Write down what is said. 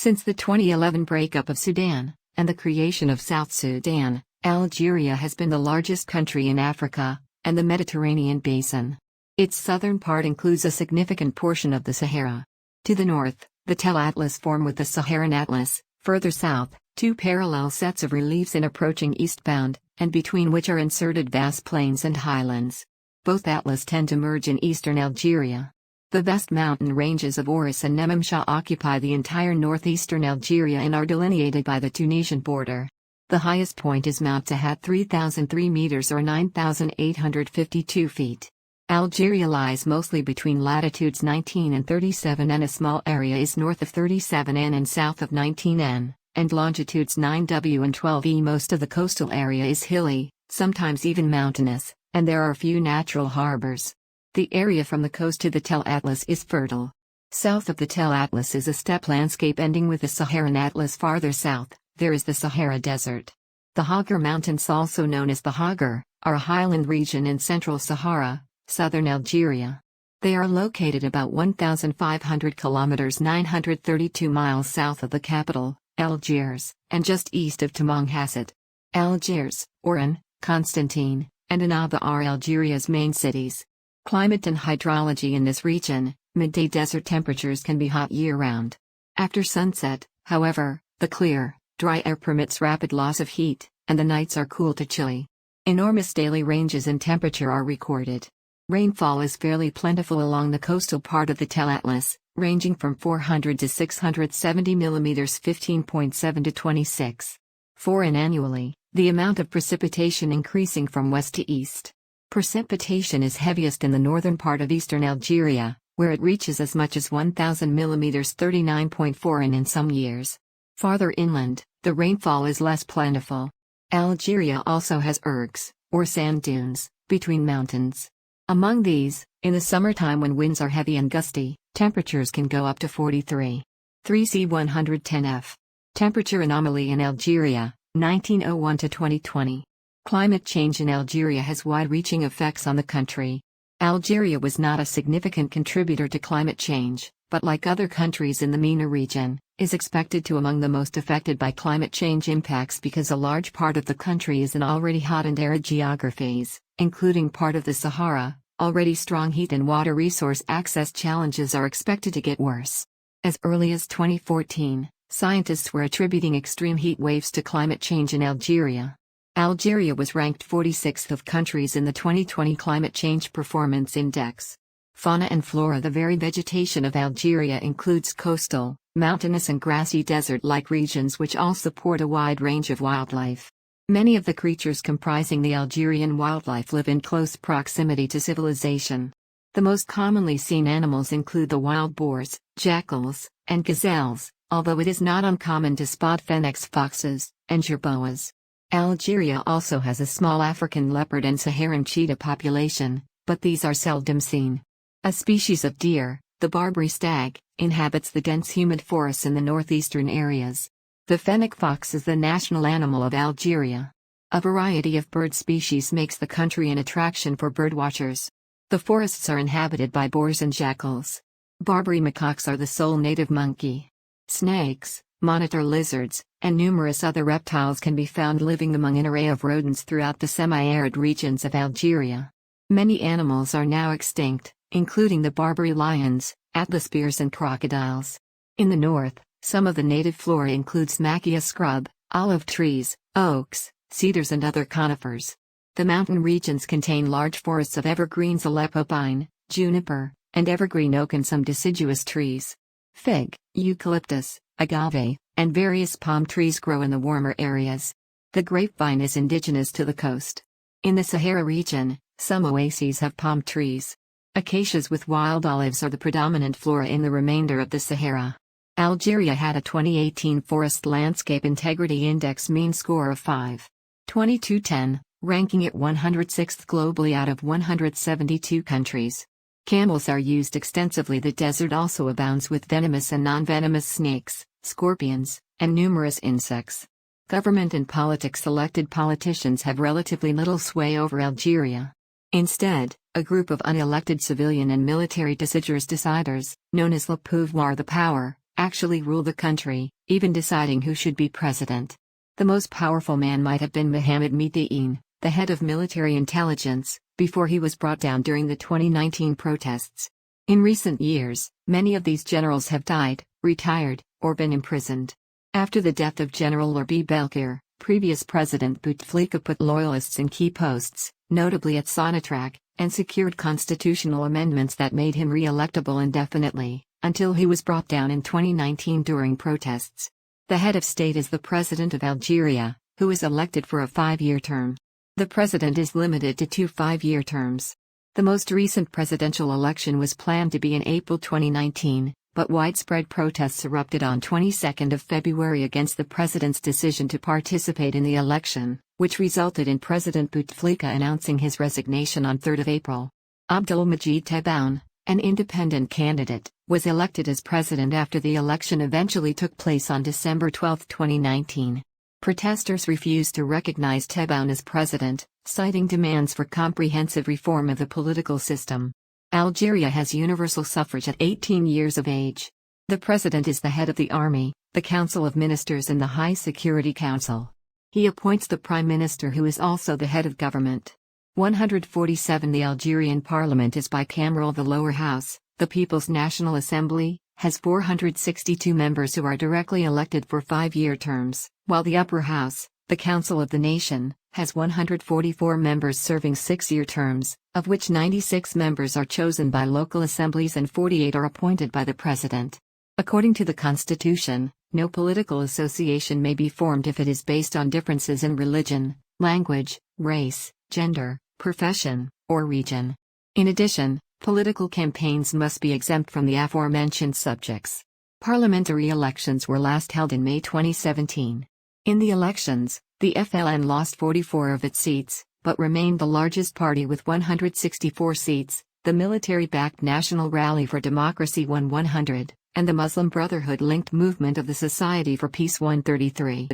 Since the 2011 breakup of Sudan, and the creation of South Sudan, Algeria has been the largest country in Africa, and the Mediterranean basin. Its southern part includes a significant portion of the Sahara. To the north, the Tell Atlas form with the Saharan Atlas, further south, two parallel sets of reliefs in approaching eastbound, and between which are inserted vast plains and highlands. Both atlas tend to merge in eastern Algeria. The vast mountain ranges of Oris and Nemamsha occupy the entire northeastern Algeria and are delineated by the Tunisian border. The highest point is Mount Tahat 3,003 meters or 9,852 feet. Algeria lies mostly between latitudes 19 and 37 and a small area is north of 37N and south of 19N, and longitudes 9W and 12E. Most of the coastal area is hilly, sometimes even mountainous, and there are few natural harbors. The area from the coast to the Tell Atlas is fertile. South of the Tell Atlas is a steppe landscape ending with the Saharan Atlas. Farther south, there is the Sahara Desert. The Hoggar Mountains, also known as the Hoggar, are a highland region in central Sahara, southern Algeria. They are located about 1,500 kilometers 932 miles south of the capital, Algiers, and just east of Tamanghasset. Algiers, Oran, Constantine, and Annaba are Algeria's main cities. Climate and hydrology in this region: midday desert temperatures can be hot year-round. After sunset, however, the clear, dry air permits rapid loss of heat, and the nights are cool to chilly. Enormous daily ranges in temperature are recorded. Rainfall is fairly plentiful along the coastal part of the Tell Atlas, ranging from 400 to 670 mm 15.7 to 26.4 in annually, the amount of precipitation increasing from west to east. Precipitation is heaviest in the northern part of eastern Algeria, where it reaches as much as 1,000 mm 39.4 in some years. Farther inland, the rainfall is less plentiful. Algeria also has ergs, or sand dunes, between mountains. Among these, in the summertime when winds are heavy and gusty, temperatures can go up to 43.3 C 110 F. Temperature anomaly in Algeria, 1901 to 2020. Climate change in Algeria has wide-reaching effects on the country. Algeria was not a significant contributor to climate change, but like other countries in the MENA region, is expected to among the most affected by climate change impacts because a large part of the country is in already hot and arid geographies, including part of the Sahara. Already strong heat and water resource access challenges are expected to get worse. As early as 2014, scientists were attributing extreme heat waves to climate change in Algeria. Algeria was ranked 46th of countries in the 2020 Climate Change Performance Index. Fauna and flora: the very vegetation of Algeria includes coastal, mountainous and grassy desert-like regions which all support a wide range of wildlife. Many of the creatures comprising the Algerian wildlife live in close proximity to civilization. The most commonly seen animals include the wild boars, jackals, and gazelles, although it is not uncommon to spot fennecs foxes, and jerboas. Algeria also has a small African leopard and Saharan cheetah population, but these are seldom seen. A species of deer, the Barbary stag, inhabits the dense humid forests in the northeastern areas. The fennec fox is the national animal of Algeria. A variety of bird species makes the country an attraction for birdwatchers. The forests are inhabited by boars and jackals. Barbary macaques are the sole native monkey. Snakes, monitor lizards, and numerous other reptiles can be found living among an array of rodents throughout the semi-arid regions of Algeria. Many animals are now extinct, including the Barbary lions, atlas bears and crocodiles. In the north, some of the native flora includes maquia scrub, olive trees, oaks, cedars and other conifers. The mountain regions contain large forests of evergreens: Aleppo pine, juniper, and evergreen oak and some deciduous trees. Fig, eucalyptus, agave, and various palm trees grow in the warmer areas. The grapevine is indigenous to the coast. In the Sahara region, some oases have palm trees. Acacias with wild olives are the predominant flora in the remainder of the Sahara. Algeria had a 2018 Forest Landscape Integrity Index mean score of 5.2210, ranking it 106th globally out of 172 countries. Camels are used extensively. The desert also abounds with venomous and non-venomous snakes, scorpions, and numerous insects. Government and politics: elected politicians have relatively little sway over Algeria. Instead, a group of unelected civilian and military decideurs, known as le pouvoir, the power, actually rule the country, even deciding who should be president. The most powerful man might have been Mohamed Methien, the head of military intelligence, before he was brought down during the 2019 protests. In recent years, many of these generals have died, retired, or been imprisoned. After the death of General Laurent Belkir, previous President Bouteflika put loyalists in key posts, notably at Sonatrach, and secured constitutional amendments that made him re-electable indefinitely, until he was brought down in 2019 during protests. The head of state is the President of Algeria, who is elected for a 5-year term. The president is limited to 2 5-year terms. The most recent presidential election was planned to be in April 2019, but widespread protests erupted on 22nd of February against the president's decision to participate in the election, which resulted in President Bouteflika announcing his resignation on 3rd of April. Abdelmajid Tebboune, an independent candidate, was elected as president after the election eventually took place on December 12, 2019. Protesters refused to recognize Tebboune as president, citing demands for comprehensive reform of the political system. Algeria has universal suffrage at 18 years of age. The president is the head of the army, the Council of Ministers and the High Security Council. He appoints the prime minister, who is also the head of government. 147 The Algerian parliament is bicameral. The lower house, the People's National Assembly, has 462 members who are directly elected for 5-year terms, while the upper house, the Council of the Nation, has 144 members serving 6-year terms, of which 96 members are chosen by local assemblies and 48 are appointed by the president. According to the constitution, no political association may be formed if it is based on differences in religion, language, race, gender, profession, or region. In addition, political campaigns must be exempt from the aforementioned subjects. Parliamentary elections were last held in May 2017. In the elections, the FLN lost 44 of its seats, but remained the largest party with 164 seats. The military-backed National Rally for Democracy won 100, and the Muslim Brotherhood-linked Movement of the Society for Peace won 33.